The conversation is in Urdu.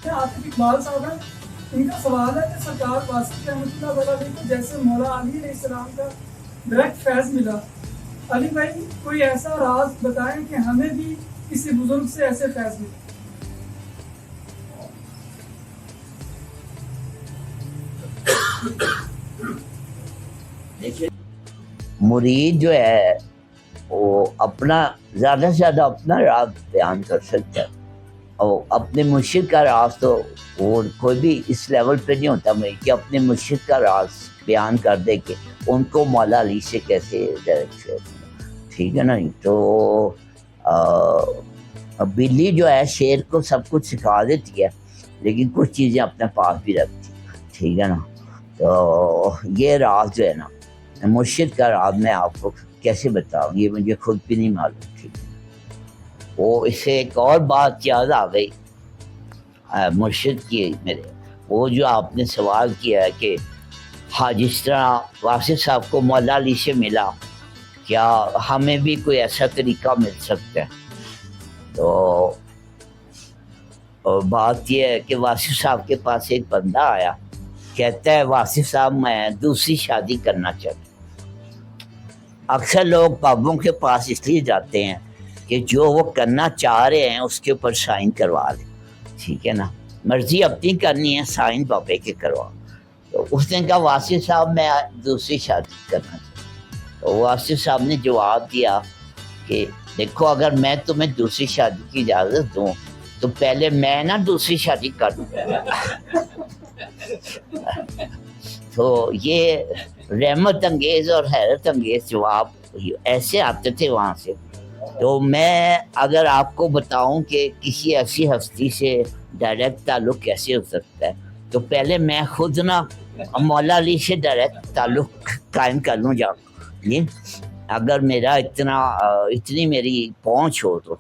عاطف اقبال صاحب ہیں، ان کا سوال ہے کہ سرکار واسطی رحمۃ اللہ علیہ کو جیسے مولا علی علیہ السلام کا ڈائریکٹ فیض ملا، علی بھائی کوئی ایسا راز بتائیں کہ ہمیں بھی کسی بزرگ سے ایسے فیض ملے۔ دیکھیے مرید جو ہے وہ اپنا زیادہ سے زیادہ اپنا راز بیان کر سکتا ہے، اور اپنے مرشد کا راز تو وہ کوئی بھی اس لیول پہ نہیں ہوتا مرید کہ اپنے مرشد کا راز بیان کر دے کہ ان کو مولا علی سے کیسے ڈائریکٹ، ٹھیک ہے نا۔ تو بلی جو ہے شیر کو سب کچھ سکھا دیتی ہے لیکن کچھ چیزیں اپنے پاس بھی رکھتی ہے، ٹھیک ہے نا۔ تو یہ راز جو ہے نا مرشد کا راز میں آپ کو کیسے بتاؤں، یہ مجھے خود بھی نہیں معلوم، ٹھیک ہے۔ وہ اس سے ایک اور بات یاد آ گئی مرشد کی میرے، وہ جو آپ نے سوال کیا ہے کہ ہاں جس طرح واسف صاحب کو مولا علی سے ملا، کیا ہمیں بھی کوئی ایسا طریقہ مل سکتا ہے؟ تو بات یہ ہے کہ واسف صاحب کے پاس ایک بندہ آیا، کہتا ہے واسف صاحب میں دوسری شادی کرنا چاہتا ہوں۔ اکثر لوگ بابوں کے پاس اس لیے جاتے ہیں کہ جو وہ کرنا چاہ رہے ہیں اس کے اوپر سائن کروا لیں، ٹھیک ہے نا، مرضی اپنی کرنی ہے، سائن بابے کے کروا۔ تو اس نے کہا واسف صاحب میں دوسری شادی کرنا چاہتا ہوں۔ تو واسف صاحب نے جواب دیا کہ دیکھو اگر میں تمہیں دوسری شادی کی اجازت دوں تو پہلے میں نا دوسری شادی کر دوں۔ تو یہ رحمت انگیز اور حیرت انگیز جواب ایسے آتے تھے وہاں سے۔ تو میں اگر آپ کو بتاؤں کہ کسی ایسی ہستی سے ڈائریکٹ تعلق کیسے ہو سکتا ہے، تو پہلے میں خود نا مولا علی سے ڈائریکٹ تعلق قائم کر لوں جا، اگر میرا اتنی میری پہنچ ہو تو